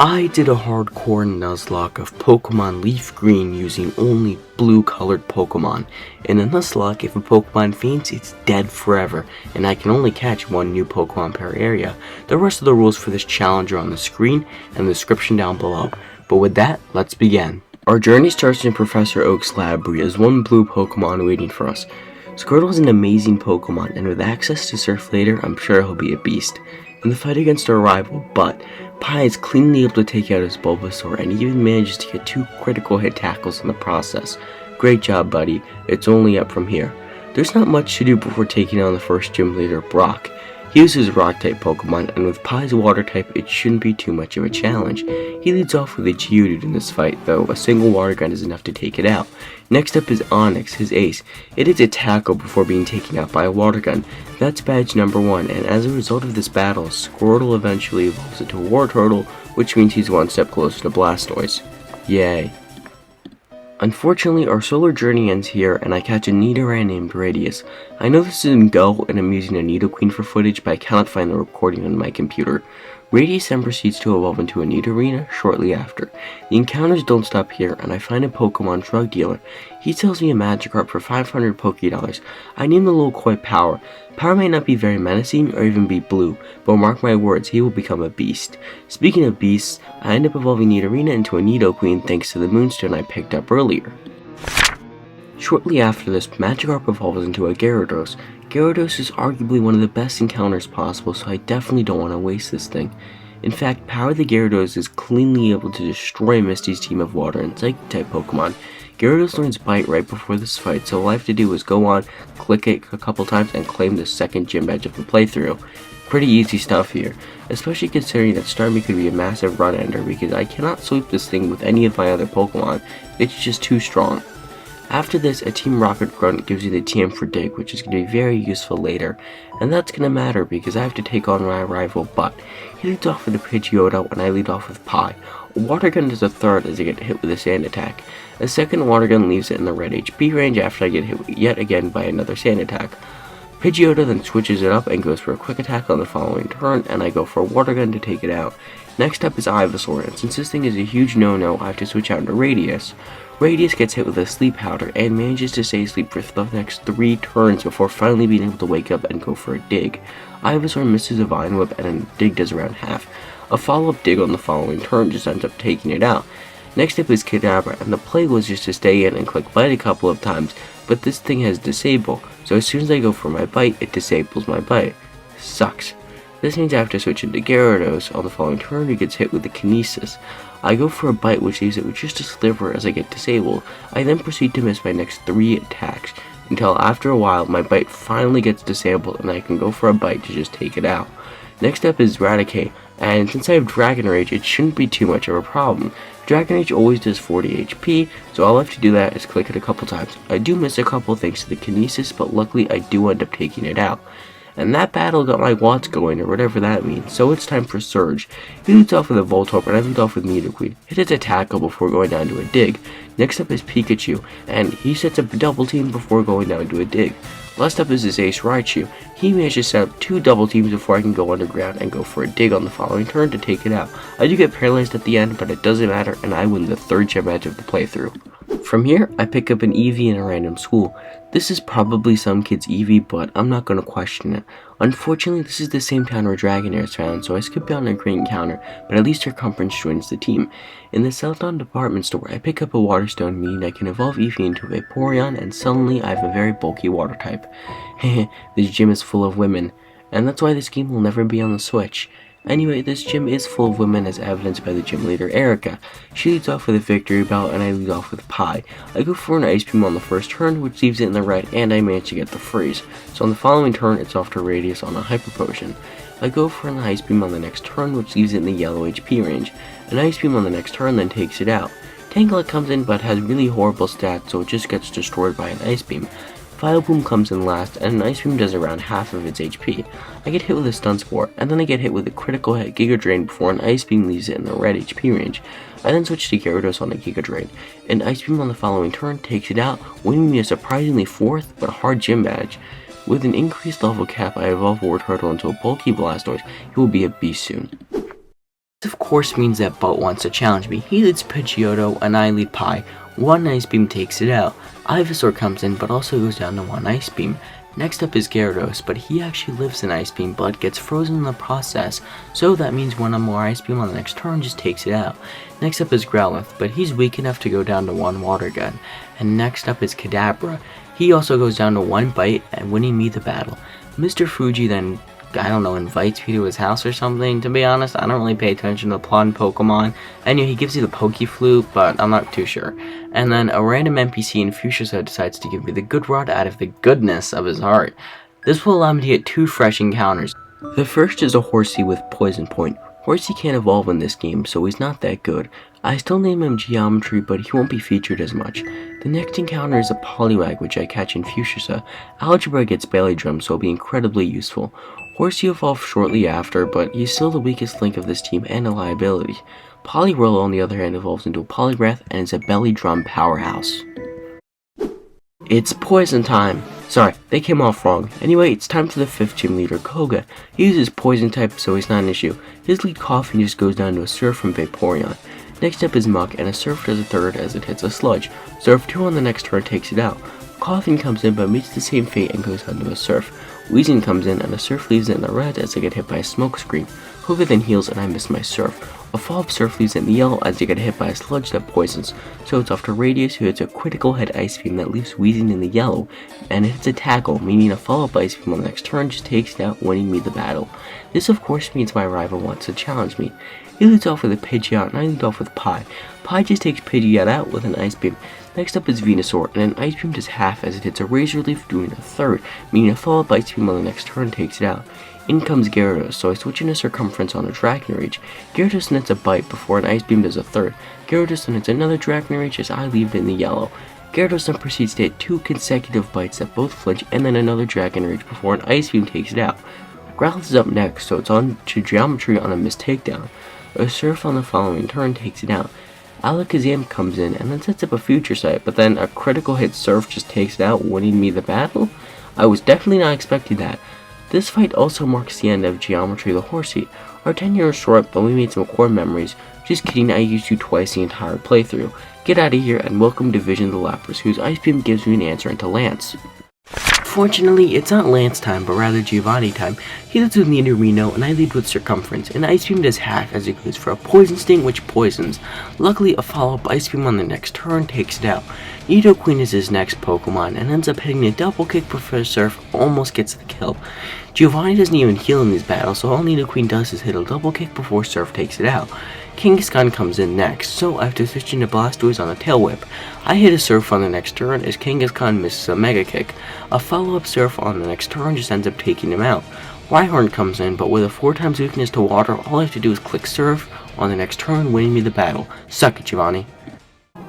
I did a hardcore Nuzlocke of Pokemon LeafGreen using only blue colored Pokemon. In a Nuzlocke, if a Pokemon faints, it's dead forever, and I can only catch one new Pokemon per area. The rest of the rules for this challenge are on the screen and the description down below. But with that, let's begin. Our journey starts in Professor Oak's lab where he has one blue Pokemon waiting for us. Squirtle is an amazing Pokemon, and with access to Surf later, I'm sure he'll be a beast in the fight against our rival, but Pie is cleanly able to take out his Bulbasaur and he even manages to get 2 critical hit tackles in the process. Great job, buddy. It's only up from here. There's not much to do before taking on the first gym leader, Brock. He uses Rock type Pokemon, and with Pie's Water type, it shouldn't be too much of a challenge. He leads off with a Geodude in this fight, though a single Water Gun is enough to take it out. Next up is Onix, his ace. It is a tackle before being taken out by a Water Gun. That's badge number 1, and as a result of this battle, Squirtle eventually evolves into a Wartortle, which means he's one step closer to Blastoise. Yay. Unfortunately, our solar journey ends here, and I catch a Nidoran named Radius. I know this is in Go, and I'm using a Nidoqueen for footage, but I cannot find the recording on my computer. Radius then proceeds to evolve into a Nidorina shortly after. The encounters don't stop here, and I find a Pokemon drug dealer. He sells me a Magikarp for 500 Pokédollars. I name the little koi Power. Power may not be very menacing or even be blue, but mark my words, he will become a beast. Speaking of beasts, I end up evolving Nidorina into a Nidoqueen thanks to the Moonstone I picked up earlier. Shortly after this, Magikarp evolves into a Gyarados. Gyarados is arguably one of the best encounters possible, so I definitely don't want to waste this thing. In fact, Power the Gyarados is cleanly able to destroy Misty's team of Water and Psychic-type Pokemon. Gyarados learns Bite right before this fight, so all I have to do is go on, click it a couple times, and claim the second gym badge of the playthrough. Pretty easy stuff here, especially considering that Starmie could be a massive run-ender because I cannot sweep this thing with any of my other Pokemon. It's just too strong. After this, a Team Rocket Grunt gives you the TM for Dig, which is going to be very useful later, and that's going to matter because I have to take on my rival Butt. He leads off with a Pidgeotto and I lead off with Pie. A Water Gun does a third as I get hit with a Sand Attack. A second Water Gun leaves it in the red HP range after I get hit yet again by another Sand Attack. Pidgeotto then switches it up and goes for a Quick Attack on the following turn, and I go for a Water Gun to take it out. Next up is Ivysaur, and since this thing is a huge no-no, I have to switch out into Radius. Radius gets hit with a Sleep Powder and manages to stay asleep for the next 3 turns before finally being able to wake up and go for a Dig. Ivysaur misses a Vine Whip and a Dig does around half. A follow-up Dig on the following turn just ends up taking it out. Next up is Kadabra, and the play was just to stay in and click Bite a couple of times, but this thing has Disable, so as soon as I go for my Bite, it disables my Bite. Sucks. This means I have to switch into Gyarados on the following turn who gets hit with the Kinesis. I go for a Bite which leaves it with just a sliver as I get disabled. I then proceed to miss my next 3 attacks, until after a while my Bite finally gets disabled and I can go for a Bite to just take it out. Next up is Raticate, and since I have Dragon Rage, it shouldn't be too much of a problem. Dragon Rage always does 40 HP, so all I have to do that is click it a couple times. I do miss a couple thanks to the Kinesis, but luckily I do end up taking it out. And that battle got my watts going, or whatever that means, so it's time for Surge. He leads off with a Voltorb, and I lead off with Nidoqueen. It is a tackle before going down to a Dig. Next up is Pikachu, and he sets up a double team before going down to a Dig. Last up is his ace Raichu. He manages to set up 2 double teams before I can go underground and go for a Dig on the following turn to take it out. I do get paralyzed at the end, but it doesn't matter, and I win the 3rd gym badge of the playthrough. From here, I pick up an Eevee in a random school. This is probably some kid's Eevee, but I'm not going to question it. Unfortunately, this is the same town where Dragonair is found, so I skip down a great encounter, but at least her conference joins the team. In the Celadon department store, I pick up a Waterstone, meaning I can evolve Eevee into a Vaporeon, and suddenly I have a very bulky water type. Hehe, this gym is full of women, and that's why this game will never be on the Switch. Anyway, this gym is full of women as evidenced by the gym leader, Erika. She leads off with a victory belt and I lead off with Pie. I go for an Ice Beam on the first turn, which leaves it in the red, and I manage to get the freeze. So on the following turn, it's off to Radius on a Hyper Potion. I go for an Ice Beam on the next turn, which leaves it in the yellow HP range. An Ice Beam on the next turn then takes it out. Tangela comes in but has really horrible stats, so it just gets destroyed by an Ice Beam. Vileplume comes in last, and an Ice Beam does around half of its HP. I get hit with a Stun Spore, and then I get hit with a critical hit Giga Drain before an Ice Beam leaves it in the red HP range. I then switch to Gyarados on a Giga Drain. An Ice Beam on the following turn takes it out, winning me a surprisingly 4th but hard gym badge. With an increased level cap, I evolve Wartortle into a bulky Blastoise. He will be a beast soon. This of course means that Butt wants to challenge me. He leads Pidgeotto and I lead Pie. One Ice Beam takes it out. Ivysaur comes in but also goes down to one Ice Beam. Next up is Gyarados, but he actually lives in Ice Beam but gets frozen in the process, so that means one more Ice Beam on the next turn just takes it out. Next up is Growlithe, but he's weak enough to go down to one Water Gun. And next up is Kadabra. He also goes down to one Bite and winning me the battle. Mr. Fuji then, I don't know, invites me to his house or something. To be honest, I don't really pay attention to the plot in Pokemon. Anyway, he gives you the Pokeflute, but I'm not too sure. And then a random NPC in Fuchsia decides to give me the good rod out of the goodness of his heart. This will allow me to get two fresh encounters. The first is a Horsey with Poison Point. Horsey can't evolve in this game, so he's not that good. I still name him Geometry, but he won't be featured as much. The next encounter is a Poliwag, which I catch in Fuchsia. Algebra gets Belly Drum, so it'll be incredibly useful. Horsey evolved shortly after, but he's still the weakest link of this team and a liability. Poliwhirl, on the other hand, evolves into a Poliwrath and is a Belly Drum powerhouse. It's poison time! Sorry, they came off wrong. Anyway, it's time for the 5th gym leader, Koga. He uses Poison type, so he's not an issue. His lead Coughing just goes down to a Surf from Vaporeon. Next up is Muck, and a Surf does a third as it hits a Sludge. Surf 2 on the next turn takes it out. Coughing comes in but meets the same fate and goes down to a Surf. Weezing comes in and a Surf leaves it in the red as I get hit by a Smoke Screen. Hoover then heals and I miss my Surf. A follow-up Surf leaves it in the yellow as I get hit by a Sludge that poisons. So it's off to Radius, who hits a critical hit Ice Beam that leaves Weezing in the yellow, and it hits a Tackle, meaning a follow-up Ice Beam on the next turn just takes it out, winning me the battle. This of course means my rival wants to challenge me. He leads off with a Pidgeot and I lead off with Pie. Pie just takes Pidgeot out with an Ice Beam. Next up is Venusaur, and an Ice Beam does half as it hits a Razor Leaf, doing a third, meaning a follow-up Ice Beam on the next turn takes it out. In comes Gyarados, so I switch into Circumference on a Dragon Rage. Gyarados nets a Bite before an Ice Beam does a third. Gyarados then hits another Dragon Rage as I leave it in the yellow. Gyarados then proceeds to hit 2 consecutive bites that both flinch, and then another Dragon Rage before an Ice Beam takes it out. Growlithe is up next, so it's on to Geometry on a missed takedown. A Surf on the following turn takes it out. Alakazam comes in and then sets up a Future Sight, but then a critical hit Surf just takes it out, winning me the battle? I was definitely not expecting that. This fight also marks the end of Geometry the Horsey. Our 10 years short, but we made some core memories. Just kidding, I used you twice the entire playthrough. Get out of here and welcome Division the Lapras, whose Ice Beam gives me an answer into Lance. Fortunately, it's not Lance time, but rather Giovanni time. He leads with Nidorino, and I lead with Circumference, and Ice Beam does half as it goes for a Poison Sting, which poisons. Luckily, a follow-up Ice Beam on the next turn takes it out. Nidoqueen is his next Pokemon, and ends up hitting a double kick before Surf almost gets the kill. Giovanni doesn't even heal in these battles, so all Nidoqueen does is hit a double kick before Surf takes it out. Kangaskhan comes in next, so I have to switch into Blastoise on a Tail Whip. I hit a Surf on the next turn as Kangaskhan misses a Mega Kick. A follow-up Surf on the next turn just ends up taking him out. Rhyhorn comes in, but with a 4x weakness to water, all I have to do is click Surf on the next turn, winning me the battle. Suck it, Giovanni.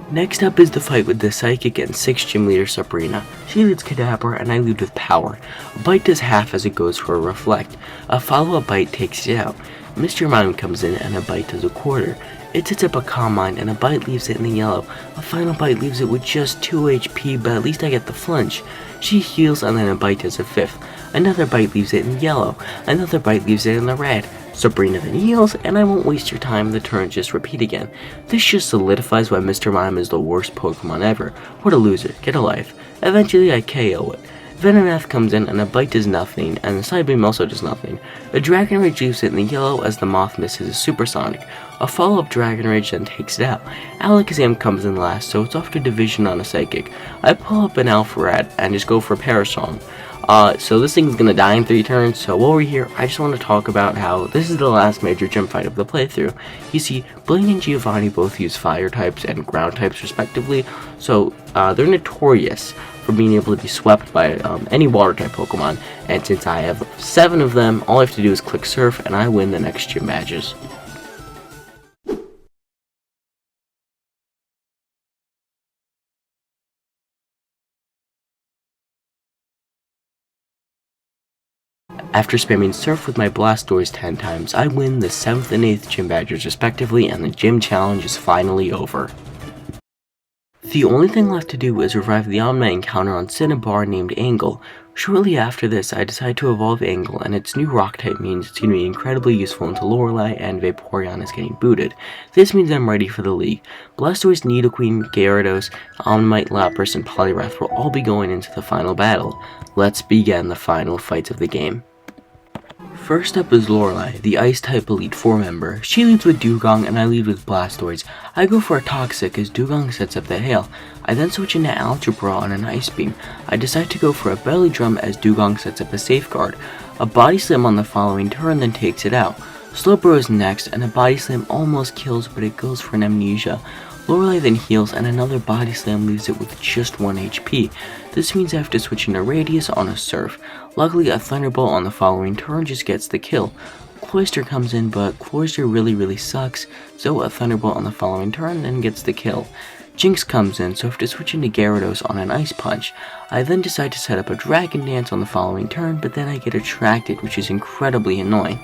Next up is the fight with the Psychic and 6th gym leader Sabrina. She leads Kadabra and I lead with Power. A Bite does half as it goes for a Reflect. A follow-up Bite takes it out. Mr. Mime comes in and a Bite does a quarter. It sets up a Calm Mind and a Bite leaves it in the yellow. A final Bite leaves it with just 2 HP, but at least I get the flinch. She heals and then a Bite does a 5th. Another Bite leaves it in yellow. Another Bite leaves it in the red. Sabrina then heals, and I won't waste your time, the turns just repeat again. This just solidifies why Mr. Mime is the worst Pokemon ever. What a loser, get a life. Eventually I KO it. Venonat comes in and a Bite does nothing, and the Side Beam also does nothing. A Dragon Rage leaves it in the yellow as the Moth misses a Supersonic. A follow-up Dragon Rage then takes it out. Alakazam comes in last, so it's off to Division on a Psychic. I pull up an Alpharad and just go for Parasong. So this thing's gonna die in 3 turns, so while we're here, I just want to talk about how this is the last major gym fight of the playthrough. You see, Blaine and Giovanni both use Fire types and Ground types respectively, so they're notorious for being able to be swept by any Water type Pokemon, and since I have 7 of them, all I have to do is click Surf and I win the next gym badges. After spamming Surf with my Blastoise 10 times, I win the 7th and 8th gym badges respectively, and the gym challenge is finally over. The only thing left to do is revive the Omni encounter on Cinnabar named Angle. Shortly after this, I decide to evolve Angle, and its new rock type means it's going to be incredibly useful until Lorelei and Vaporeon is getting booted. This means I'm ready for the league. Blastoise, Nidoqueen, Gyarados, Omanyte, Lapras, and Poliwrath will all be going into the final battle. Let's begin the final fights of the game. First up is Lorelei, the Ice-type Elite Four member. She leads with Dugong and I lead with Blastoise. I go for a Toxic as Dugong sets up the Hail. I then switch into Algebra on an Ice Beam. I decide to go for a Belly Drum as Dugong sets up a Safeguard. A Body Slam on the following turn then takes it out. Slowbro is next and a Body Slam almost kills, but it goes for an Amnesia. Lorelei then heals and another Body Slam leaves it with just 1 HP. This means I have to switch into Radius on a Surf. Luckily, a Thunderbolt on the following turn just gets the kill. Cloyster comes in, but Cloyster really sucks, so a Thunderbolt on the following turn then gets the kill. Jinx comes in, so I have to switch into Gyarados on an Ice Punch. I then decide to set up a Dragon Dance on the following turn, but then I get attracted, which is incredibly annoying.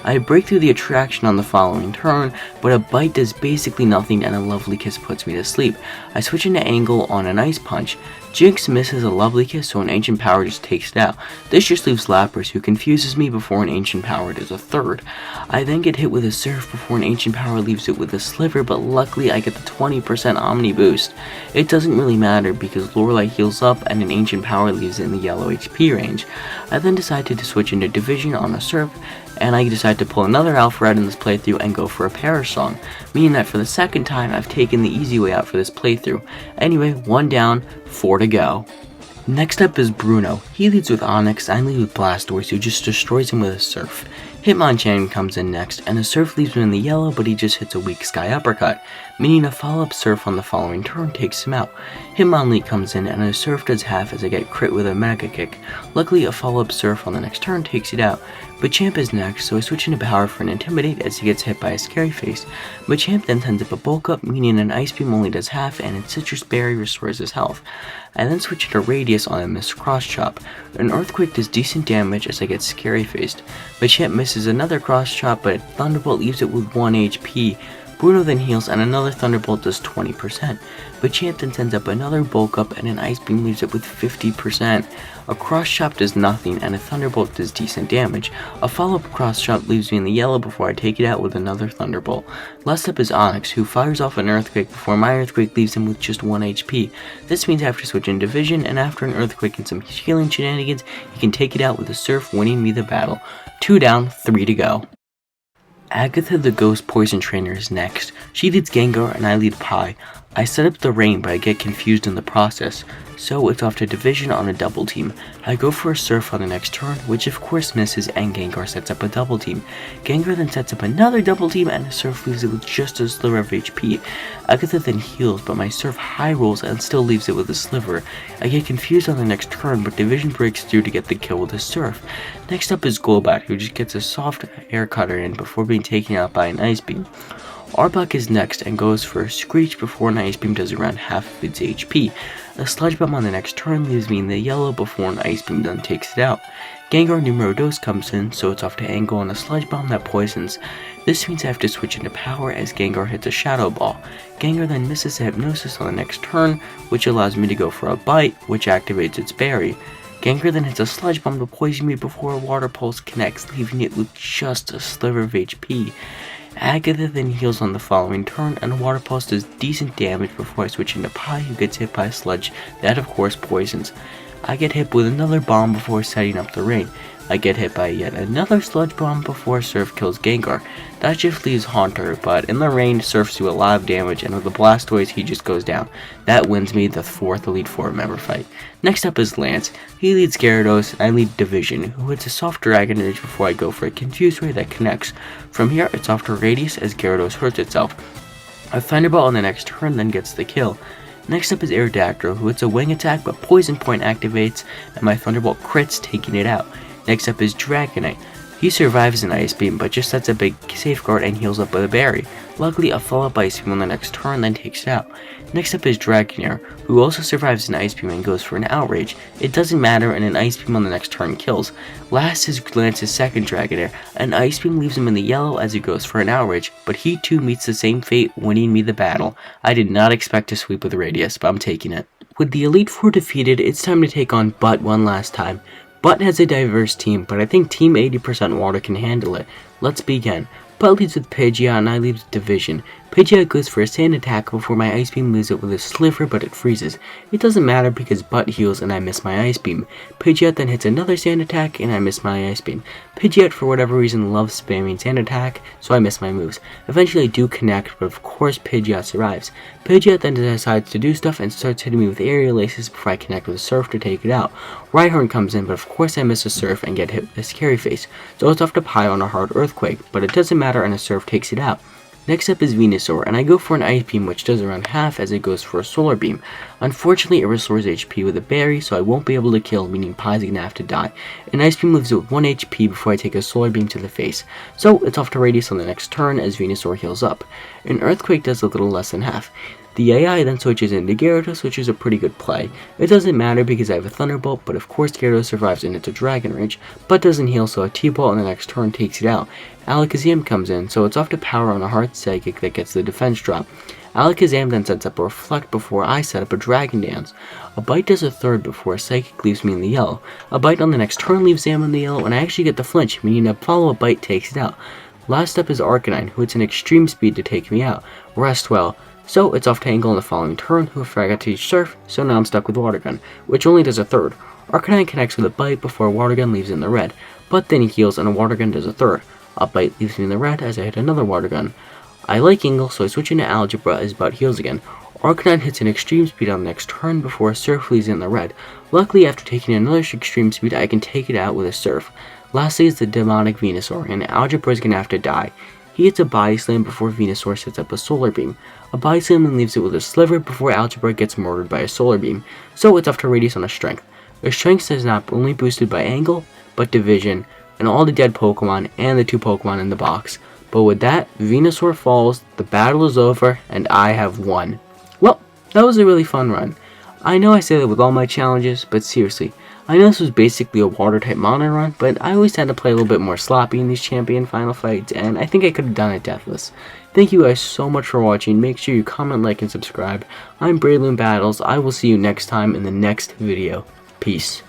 I break through the attraction on the following turn, but a Bite does basically nothing and a Lovely Kiss puts me to sleep. I switch into Angle on an Ice Punch. Jinx misses a Lovely Kiss, so an Ancient Power just takes it out. This just leaves Lapras, who confuses me before an Ancient Power does a third. I then get hit with a Surf before an Ancient Power leaves it with a Sliver, but luckily I get the 20% Omni boost. It doesn't really matter because Lorelei heals up and an Ancient Power leaves it in the yellow HP range. I then decided to switch into Division on a Surf, and I decide to pull another Alpha Red in this playthrough and go for a Perish Song, meaning that for the second time I've taken the easy way out for this playthrough. Anyway, 1 down, 4 to go. Next up is Bruno. He leads with Onix, I lead with Blastoise, who just destroys him with a Surf. Hitmonchan comes in next, and a Surf leaves him in the yellow, but he just hits a weak Sky Uppercut, meaning a follow-up Surf on the following turn takes him out. Hitmonlee comes in, and a Surf does half as I get crit with a Mega Kick. Luckily, a follow-up Surf on the next turn takes it out. Machamp is next, so I switch into Power for an Intimidate as he gets hit by a Scary Face. Machamp then sends up a Bulk Up, meaning an Ice Beam only does half, and its Citrus Berry restores his health. I then switch into Radius on a Missed Cross Chop. An Earthquake does decent damage as I get Scary Faced. Machamp misses another Cross Chop, but Thunderbolt leaves it with 1 HP. Bruno then heals and another Thunderbolt does 20%. Machamp then sends up another Bulk Up and an Ice Beam leaves it with 50%. A Cross Chop does nothing and a Thunderbolt does decent damage. A follow-up Cross Chop leaves me in the yellow before I take it out with another Thunderbolt. Last up is Onix, who fires off an Earthquake before my Earthquake leaves him with just 1 HP. This means I have to switch in Division, and after an Earthquake and some healing shenanigans, he can take it out with a Surf, winning me the battle. 2 down, 3 to go. Agatha the Ghost Poison Trainer is next. She leads Gengar and I lead Pi. I set up the Rain, but I get confused in the process, so it's off to Division on a double team. I go for a Surf on the next turn, which of course misses, and Gengar sets up a double team. Gengar then sets up another double team, and a Surf leaves it with just a sliver of HP. Agatha then heals, but my Surf high rolls and still leaves it with a sliver. I get confused on the next turn, but Division breaks through to get the kill with a Surf. Next up is Golbat, who just gets a soft air cutter in before being taken out by an Ice Beam. Arbok is next and goes for a Screech before an Ice Beam does around half of its HP. A Sludge Bomb on the next turn leaves me in the yellow before an Ice Beam then takes it out. Gengar numero 2 comes in, so it's off to Angle on a Sludge Bomb that poisons. This means I have to switch into Power as Gengar hits a Shadow Ball. Gengar then misses a Hypnosis on the next turn, which allows me to go for a Bite, which activates its Berry. Gengar then hits a Sludge Bomb to poison me before a Water Pulse connects, leaving it with just a sliver of HP. Agatha then heals on the following turn, and a Water Pulse does decent damage before I switch into Pi, who gets hit by a Sludge that of course poisons. I get hit with another bomb before setting up the Rain. I get hit by yet another Sludge Bomb before Surf kills Gengar. That just leaves Haunter, but in the Rain, Surfs do a lot of damage, and with the Blastoise, he just goes down. That wins me the 4th Elite Four member fight. Next up is Lance. He leads Gyarados, and I lead Division, who hits a soft Dragon Rage before I go for a Confuse Ray that connects. From here, it's off to Radius as Gyarados hurts itself. A Thunderbolt on the next turn then gets the kill. Next up is Aerodactyl, who hits a Wing Attack, but Poison Point activates, and my Thunderbolt crits, taking it out. Next up is Dragonite. He survives an Ice Beam, but just sets a big Safeguard and heals up with a Berry. Luckily, a follow-up Ice Beam on the next turn then takes it out. Next up is Dragonair, who also survives an Ice Beam and goes for an Outrage. It doesn't matter, and an Ice Beam on the next turn kills. Last is Lance's second Dragonair. An Ice Beam leaves him in the yellow as he goes for an Outrage, but he too meets the same fate, winning me the battle. I did not expect to sweep with Radius, but I'm taking it. With the Elite Four defeated, it's time to take on Butt one last time. Butt has a diverse team, but I think Team 80% Water can handle it. Let's begin. Butt leads with Pidgeot and I lead with Division. Pidgeot goes for a sand attack before my Ice Beam leaves it with a sliver, but it freezes. It doesn't matter because Butt heals and I miss my Ice Beam. Pidgeot then hits another sand attack and I miss my Ice Beam. Pidgeot for whatever reason loves spamming sand attack, so I miss my moves. Eventually I do connect, but of course Pidgeot survives. Pidgeot then decides to do stuff and starts hitting me with aerial aces before I connect with a Surf to take it out. Rhyhorn comes in, but of course I miss a Surf and get hit with a Scary Face, so it's off to pile on a hard Earthquake, but it doesn't matter and a Surf takes it out. Next up is Venusaur, and I go for an Ice Beam which does around half as it goes for a Solar Beam. Unfortunately, it restores HP with a berry, so I won't be able to kill, meaning Pie's gonna have to die. An Ice Beam leaves it with 1 HP before I take a Solar Beam to the face, so it's off to Radius on the next turn as Venusaur heals up. An Earthquake does a little less than half. The AI then switches into Gyarados, which is a pretty good play. It doesn't matter because I have a Thunderbolt, but of course Gyarados survives and it's a Dragon Rage, but doesn't heal, so a T-Ball on the next turn takes it out. Alakazam comes in, so it's off to power on a Heart Psychic that gets the defense drop. Alakazam then sets up a Reflect before I set up a Dragon Dance. A Bite does a third before a Psychic leaves me in the yellow. A Bite on the next turn leaves Zam in the yellow, and I actually get the flinch, meaning a follow-up Bite takes it out. Last up is Arcanine, who hits an extreme speed to take me out. Rest well. So it's off to Angle on the following turn, who I forgot to use Surf, so now I'm stuck with Water Gun, which only does a third. Arcanine connects with a Bite before a Water Gun leaves in the red, but then he heals and a Water Gun does a third. A Bite leaves me in the red as I hit another Water Gun. I like Angle, so I switch into Algebra as Butt heals again. Arcanine hits an extreme speed on the next turn before a Surf leaves in the red. Luckily, after taking another extreme speed, I can take it out with a Surf. Lastly is the demonic Venusaur, and Algebra is going to have to die. He hits a Body Slam before Venusaur sets up a Solar Beam. A Body Slam then leaves it with a Sliver before Algebra gets murdered by a Solar Beam, so it's off to Radius on a Strength. A Strength is not only boosted by Angle, but Division, and all the dead Pokemon and the 2 Pokemon in the box. But with that, Venusaur falls, the battle is over, and I have won. Well, that was a really fun run. I know I say that with all my challenges, but seriously, I know this was basically a Water-type Mono run, but I always tend to play a little bit more sloppy in these champion final fights, and I think I could have done it deathless. Thank you guys so much for watching. Make sure you comment, like, and subscribe. I'm Brayloon Battles. I will see you next time in the next video. Peace.